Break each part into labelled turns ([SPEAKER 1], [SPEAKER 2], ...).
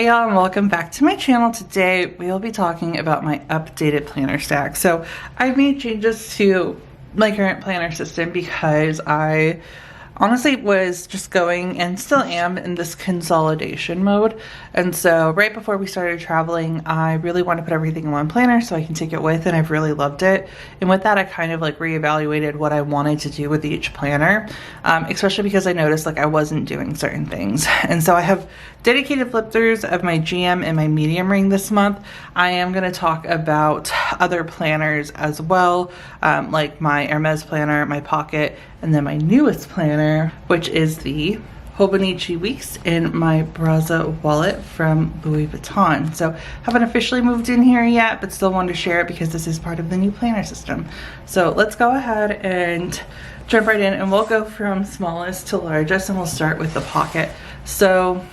[SPEAKER 1] Hey y'all, and welcome back to my channel. Today we will be talking about my updated planner stack. So I've made changes to my current planner system because I honestly was just going and still am in this consolidation mode. And so right before we started traveling, I really want to put everything in one planner so I can take it with, and I've really loved it. And with that, I kind of like reevaluated what I wanted to do with each planner, especially because I noticed like I wasn't doing certain things. And so I have dedicated flip throughs of my GM and my medium ring this month. I am going to talk about other planners as well, like my Hermes planner, my pocket, and then my newest planner, which is the Hobonichi Weeks in my Braza wallet from Louis Vuitton. So haven't officially moved in here yet, but still wanted to share it because this is part of the new planner system. So let's go ahead and jump right in, and we'll go from smallest to largest, and we'll start with the pocket. So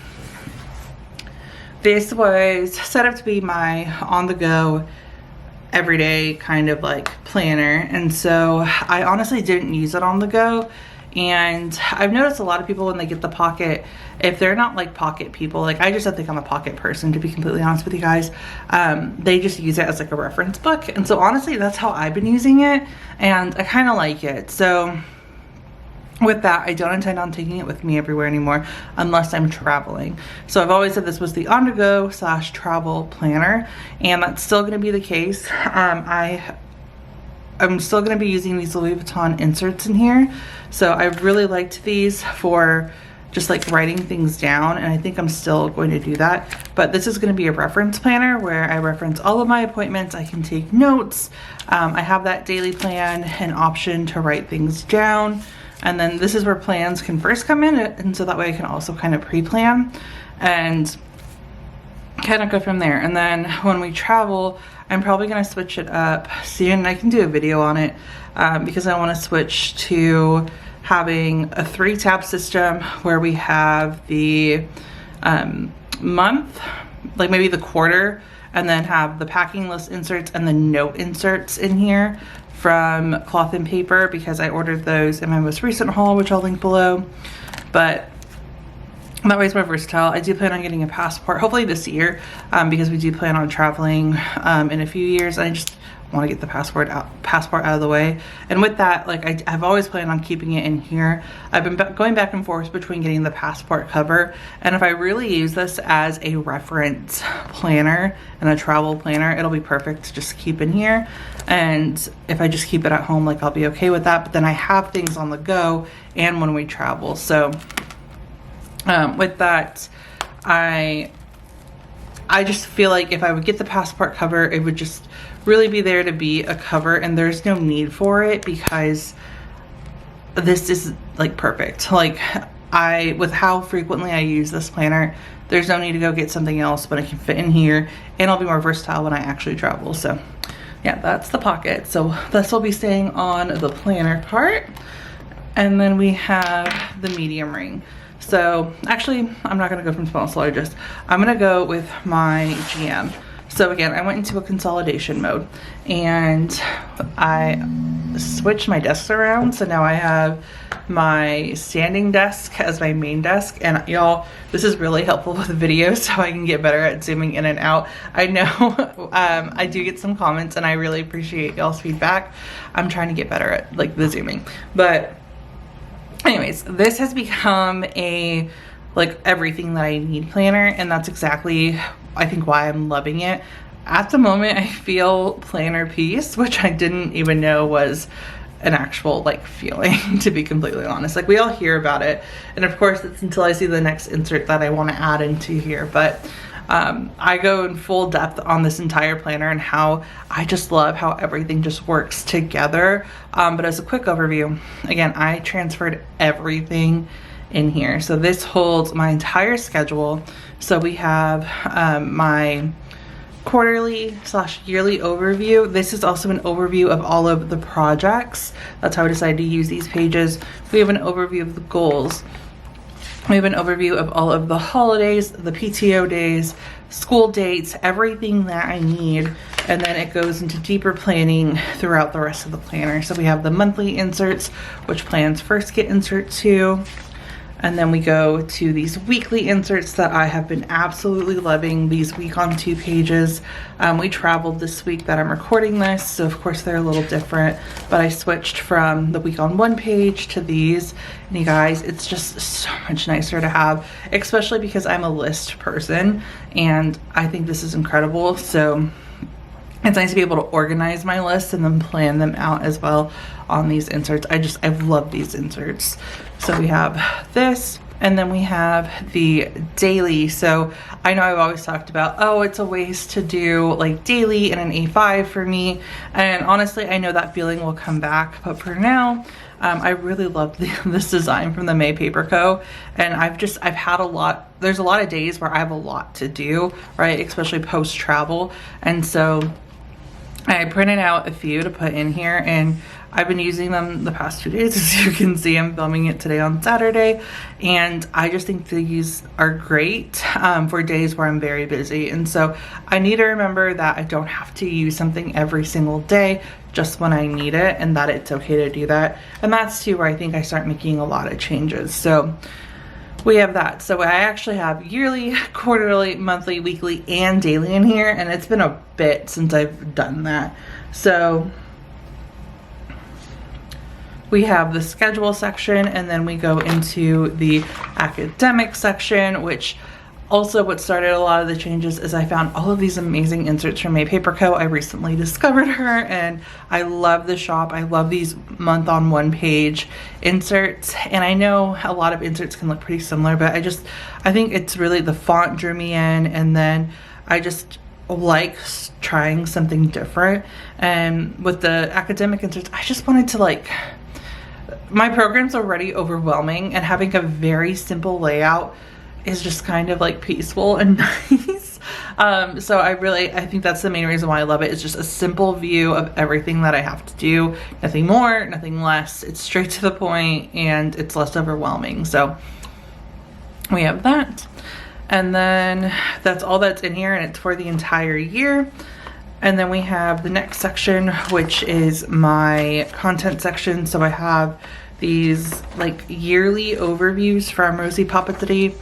[SPEAKER 1] this was set up to be my on-the-go everyday kind of like planner, and so I honestly didn't use it on the go. And I've noticed a lot of people when they get the pocket, if they're not like pocket people, like I just don't think I'm a pocket person, to be completely honest with you guys, they just use it as like a reference book. And so honestly, that's how I've been using it, and I kind of like it. So with that, I don't intend on taking it with me everywhere anymore unless I'm traveling. So I've always said this was the on-the-go / travel planner, and that's still going to be the case. I'm still going to be using these Louis Vuitton inserts in here. So I really liked these for just like writing things down, and I think I'm still going to do that. But this is going to be a reference planner where I reference all of my appointments. I can take notes. I have that daily plan, an option to write things down. And then this is where plans can first come in, and so that way I can also kind of pre-plan and kind of go from there. And then when we travel, I'm probably going to switch it up soon. I can do a video on it because I want to switch to having a 3-tab system where we have the month, like maybe the quarter, and then have the packing list inserts and the note inserts in here from Cloth and Paper, because I ordered those in my most recent haul, which I'll link below. But that way it's more versatile. I do plan on getting a passport, hopefully this year, because we do plan on traveling in a few years. I just want to get the passport out of the way. And with that, like I've always planned on keeping it in here. I've been going back and forth between getting the passport cover, and if I really use this as a reference planner and a travel planner, it'll be perfect to just keep in here. And if I just keep it at home, like I'll be okay with that. But then I have things on the go and when we travel. So with that, I just feel like if I would get the passport cover, it would just really be there to be a cover, and there's no need for it because this is like perfect. Like with how frequently I use this planner, there's no need to go get something else, but it can fit in here, and I'll be more versatile when I actually travel. So yeah, that's the pocket. So this will be staying on the planner part. And then we have the medium ring. So actually, I'm not gonna go from smallest to largest. I'm gonna go with my GM. So again, I went into a consolidation mode, and I switched my desks around. So now I have my standing desk as my main desk. And y'all, this is really helpful with videos so I can get better at zooming in and out. I know I do get some comments, and I really appreciate y'all's feedback. I'm trying to get better at like the zooming. But anyways, this has become a like everything that I need planner, and that's exactly I think why I'm loving it. At the moment, I feel planner peace, which I didn't even know was an actual like feeling, to be completely honest. Like we all hear about it, and of course it's until I see the next insert that I want to add into here. But I go in full depth on this entire planner and how I just love how everything just works together. But as a quick overview, again, I transferred everything in here. So this holds my entire schedule. So we have my quarterly / yearly overview. This is also an overview of all of the projects. That's how I decided to use these pages. We have an overview of the goals. We have an overview of all of the holidays, the PTO days, school dates, everything that I need. And then it goes into deeper planning throughout the rest of the planner. So we have the monthly inserts, which plans first get insert to. And then we go to these weekly inserts that I have been absolutely loving, these week on 2 pages. We traveled this week that I'm recording this, so of course they're a little different, but I switched from the week on 1 page to these. And you guys, it's just so much nicer to have, especially because I'm a list person and I think this is incredible. So it's nice to be able to organize my lists and then plan them out as well on these inserts. I love these inserts. So we have this, and then we have the daily. So I know I've always talked about, oh, it's a waste to do like daily in an A5 for me. And honestly, I know that feeling will come back, but for now, I really love this design from the May Paper Co. And I've had a lot, there's a lot of days where I have a lot to do, right? Especially post travel. And so I printed out a few to put in here, and I've been using them the past 2 days. As you can see, I'm filming it today on Saturday, and I just think these are great for days where I'm very busy. And so I need to remember that I don't have to use something every single day, just when I need it, and that it's okay to do that. And that's too where I think I start making a lot of changes. So we have that. So I actually have yearly, quarterly, monthly, weekly, and daily in here, and it's been a bit since I've done that. So we have the schedule section, and then we go into the academic section, which also what started a lot of the changes is I found all of these amazing inserts from May Paper Co. I recently discovered her, and I love the shop. I love these month on 1 page inserts, and I know a lot of inserts can look pretty similar, but I think it's really the font drew me in, and then I just like trying something different. And with the academic inserts, I just wanted to my program's already overwhelming, and having a very simple layout is just kind of peaceful and nice. So I think that's the main reason why I love it. It's just a simple view of everything that I have to do. Nothing more, nothing less. It's straight to the point, and it's less overwhelming. So we have that. And then that's all that's in here, and it's for the entire year. And then we have the next section, which is my content section. So I have these yearly overviews from ROSIE Papeterie,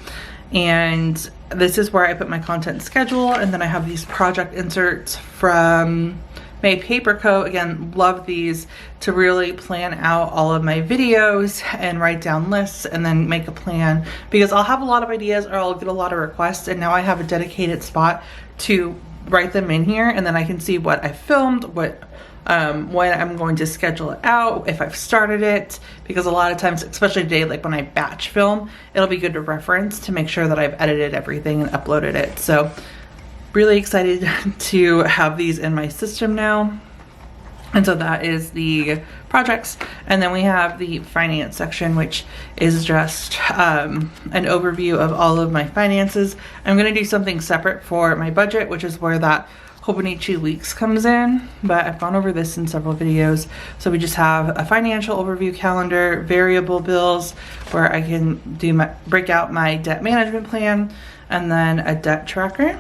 [SPEAKER 1] and this is where I put my content schedule. And then I have these project inserts from May Paper Co. Again, love these to really plan out all of my videos and write down lists and then make a plan, because I'll have a lot of ideas or I'll get a lot of requests, and now I have a dedicated spot to write them in here, and then I can see what I filmed, when I'm going to schedule it out, if I've started it, because a lot of times, especially today, when I batch film, it'll be good to reference to make sure that I've edited everything and uploaded it. So really excited to have these in my system now. And so that is the projects. And then we have the finance section, which is just an overview of all of my finances. I'm going to do something separate for my budget, which is where that Hobonichi weeks comes in, but I've gone over this in several videos. So we just have a financial overview calendar, variable bills, where I can break out my debt management plan, and then a debt tracker.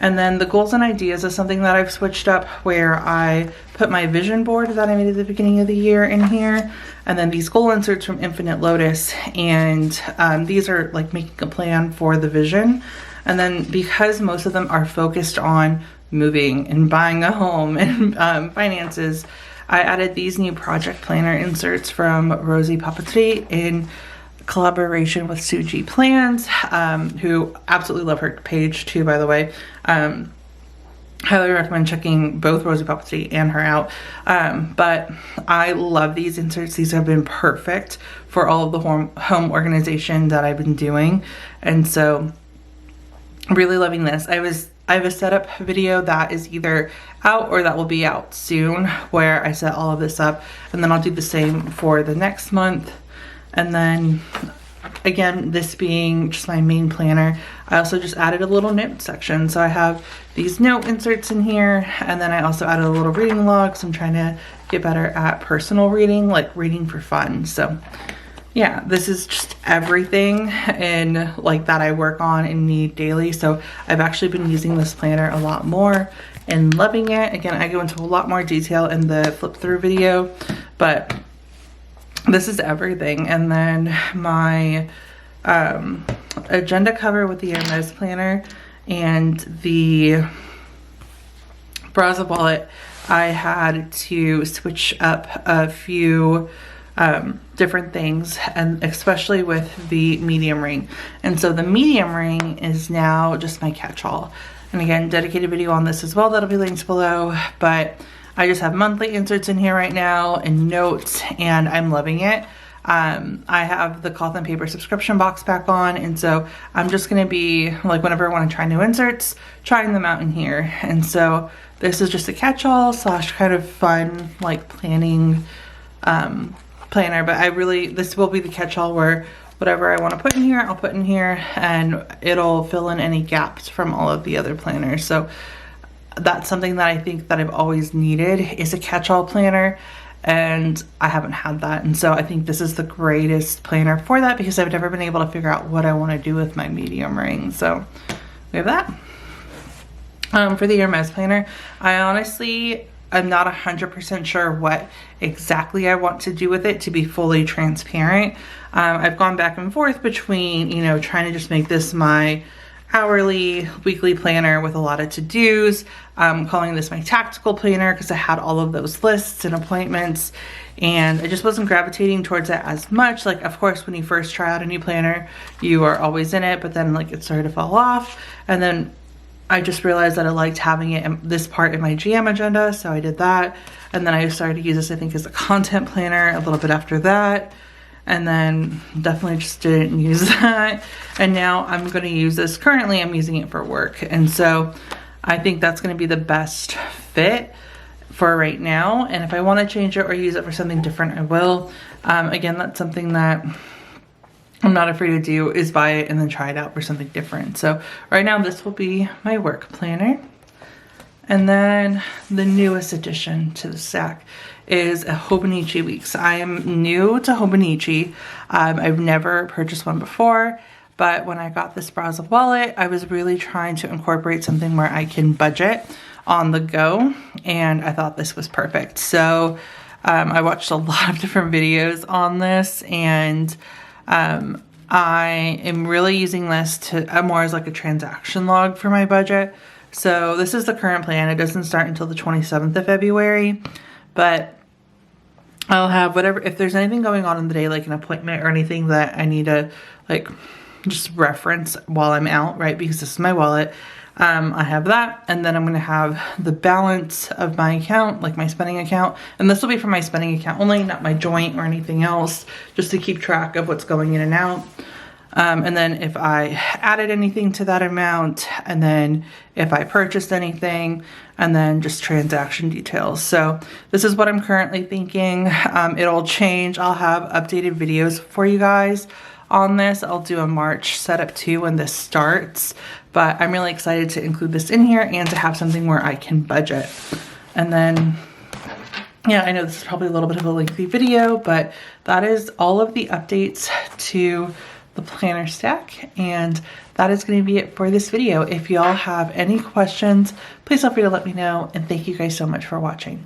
[SPEAKER 1] And then the goals and ideas is something that I've switched up, where I put my vision board that I made at the beginning of the year in here, and then these goal inserts from Infinite Lotus, and these are making a plan for the vision. And then because most of them are focused on moving and buying a home and finances, I added these new project planner inserts from ROSIE Papeterie in collaboration with Suji Plans, who absolutely love her page too, by the way. Highly recommend checking both ROSIE Papeterie and her out. But I love these inserts. These have been perfect for all of the home organization that I've been doing. And so really loving this. I have a setup video that is either out or that will be out soon, where I set all of this up, and then I'll do the same for the next month. And then again, this being just my main planner, I also just added a little note section. So I have these note inserts in here, and then I also added a little reading log. So I'm trying to get better at personal reading, reading for fun. So yeah, this is just everything in that I work on and need daily. So I've actually been using this planner a lot more and loving it. Again, I go into a lot more detail in the flip through video, but this is everything. And then my agenda cover with the Hermes planner and the Brasa wallet, I had to switch up a few different things, and especially with the medium ring. And so the medium ring is now just my catch-all. And again, dedicated video on this as well, that'll be linked below. But I just have monthly inserts in here right now and notes, and I'm loving it. I have the cloth and paper subscription box back on, and so I'm just gonna be like, whenever I want to try new inserts, trying them out in here. And so this is just a catch-all slash kind of fun like planning planner, but this will be the catch-all where whatever I want to put in here, I'll put in here, and it'll fill in any gaps from all of the other planners. So that's something that I think that I've always needed, is a catch-all planner, and I haven't had that. And so I think this is the greatest planner for that, because I've never been able to figure out what I want to do with my medium ring. So we have that. For the Hermes planner, I honestly, I'm not 100% sure what exactly I want to do with it, to be fully transparent. I've gone back and forth between, you know, trying to just make this my hourly, weekly planner with a lot of to-dos, calling this my tactical planner because I had all of those lists and appointments, and I just wasn't gravitating towards it as much. Like, of course, when you first try out a new planner, you are always in it, but then like it started to fall off, and then I just realized that I liked having it in this part in my GM agenda, so I did that. And then I started to use this, I think, as a content planner a little bit after that, and then definitely just didn't use that. And now I'm going to use this. Currently I'm using it for work, and so I think that's going to be the best fit for right now. And if I want to change it or use it for something different, I will. Again, that's something that I'm not afraid to do, is buy it and then try it out for something different. So right now this will be my work planner. And then the newest addition to the stack is a Hobonichi Weeks. I am new to Hobonichi. I've never purchased one before, but when I got this Brasa wallet, I was really trying to incorporate something where I can budget on the go, and I thought this was perfect. So I watched a lot of different videos on this, and I am really using this to more as like a transaction log for my budget. So this is the current plan. It doesn't start until the 27th of February, but I'll have whatever, if there's anything going on in the day, like an appointment or anything that I need to like just reference while I'm out, right? Because this is my wallet. I have that, and then I'm going to have the balance of my account, like my spending account, and this will be for my spending account only, not my joint or anything else, just to keep track of what's going in and out. And then if I added anything to that amount, and then if I purchased anything, and then just transaction details. So this is what I'm currently thinking. It'll change. I'll have updated videos for you guys on this. I'll do a March setup too when this starts, but I'm really excited to include this in here and to have something where I can budget. And then, yeah, I know this is probably a little bit of a lengthy video, but that is all of the updates to the planner stack, and that is going to be it for this video. If y'all have any questions, please feel free to let me know, and thank you guys so much for watching.